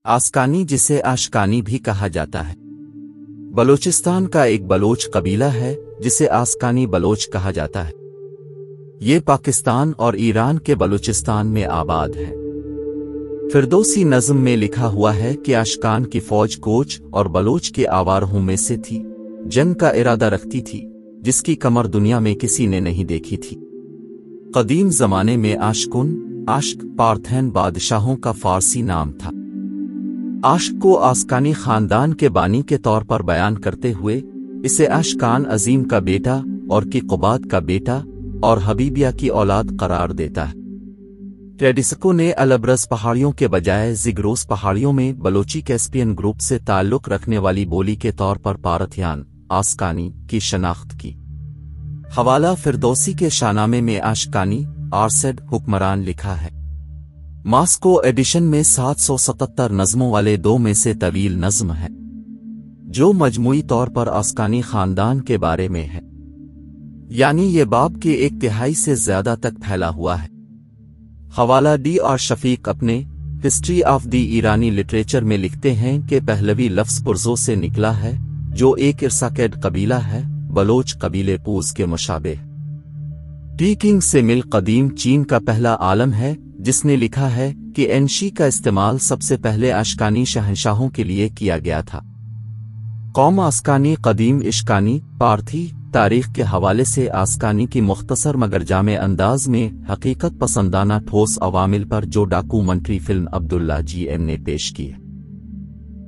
आस्कानी, जिसे आशकानी भी कहा जाता है, बलोचिस्तान का एक बलोच कबीला है जिसे आस्कानी बलोच कहा जाता है। ये पाकिस्तान और ईरान के बलूचिस्तान में आबाद है। फिरदौसी नज़्म में लिखा हुआ है कि आशकान की फौज कोच और बलोच के आवारहों में से थी, जंग का इरादा रखती थी, जिसकी कमर दुनिया में किसी ने नहीं देखी थी। कदीम जमाने में आश्क पार्थेन बादशाहों का फारसी नाम था। आश्क को आस्कानी खानदान के बानी के तौर पर बयान करते हुए इसे आशकान अजीम का बेटा और क़ुबाद का बेटा और हबीबिया की औलाद करार देता है। ट्रेडिसकों ने अलब्रज पहाड़ियों के बजाय ज़िगरोस पहाड़ियों में बलोची कैस्पियन ग्रुप से ताल्लुक़ रखने वाली बोली के तौर पर पारथियान आस्कानी की शनाख्त की। हवाला फिरदौसी के शाहनामे में आशकानी आरसेड हुक्मरान लिखा है। मास्को एडिशन में 777 नज़मों वाले 2 में से तवील नज़्म है, जो मजमूई तौर पर आस्कानी खानदान के बारे में है, यानी ये बाब के 1/3 से ज्यादा तक फैला हुआ है। हवाला डी और शफीक अपने history of the Irani literature में लिखते हैं कि पहलवी लफ्ज़ पुरजो से निकला है, जो एक इर्साकेड कबीला है, बलोच कबीले पूज के मुशाबे। पीकिंग से मिल कदीम चीन का पहला आलम है जिसने लिखा है कि एनशी का इस्तेमाल सबसे पहले आशकानी शहंशाहों के लिए किया गया था। कौम आस्कानी कदीम इश्कानी पार्थी तारीख के हवाले से आस्कानी की मुख्तसर मगर जामे अंदाज में हकीकत पसंदाना ठोस अवामिल पर जो डॉक्यूमेंट्री फिल्म अब्दुल्ला GM ने पेश की है,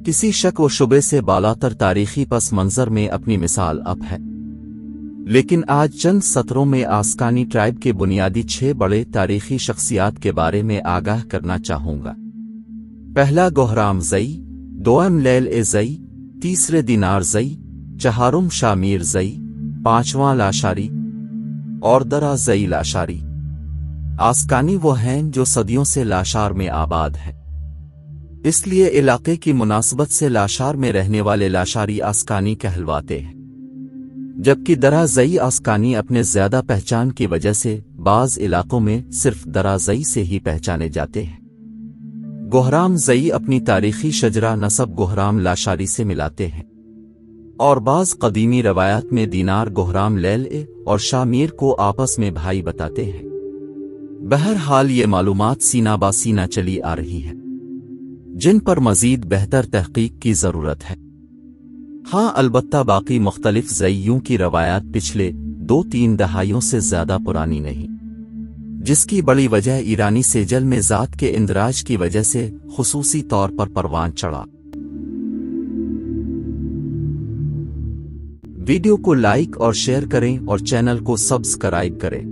किसी शक व शुबे से बालातर तारीखी पस मंजर में अपनी मिसाल अब है। लेकिन आज चंद सत्रों में आस्कानी ट्राइब के बुनियादी 6 बड़े तारीखी शख्सियात के बारे में आगाह करना चाहूँगा। पहला गोहराम ज़ई, दोम लैल ए ज़ई, तीसरे दिनार ज़ई, चहारुम शामीर ज़ई, 5वां लाशारी और दरा ज़ई लाशारी। आस्कानी वो हैं जो सदियों से लाशार में आबाद है, इसलिए इलाके की मुनासबत से लाशार में रहने वाले लाशारी आस्कानी कहलवाते हैं, जबकि दरा ज़ई आस्कानी अपने ज्यादा पहचान की वजह से बाज़ इलाकों में सिर्फ दरा ज़ई से ही पहचाने जाते हैं। गोहराम ज़ई अपनी तारीखी शजरा नसब गोहराम लाशारी से मिलाते हैं और बाज़ कदीमी रवायात में दीनार गोहराम लैल और शामीर को आपस में भाई बताते हैं। बहरहाल ये मालूमात सीना बा सीना चली आ रही है, जिन पर मजीद बेहतर तहकीक की ज़रूरत है। हाँ, अलबत्ता बाकी मुख्तलिफ ज़ईयों की रवायात पिछले 2-3 दहाइयों से ज्यादा पुरानी नहीं, जिसकी बड़ी वजह ईरानी सेजल में ज़ात के इंदराज की वजह से खुसूसी तौर पर परवान चढ़ा। वीडियो को लाइक और शेयर करें और चैनल को सब्सक्राइब करें।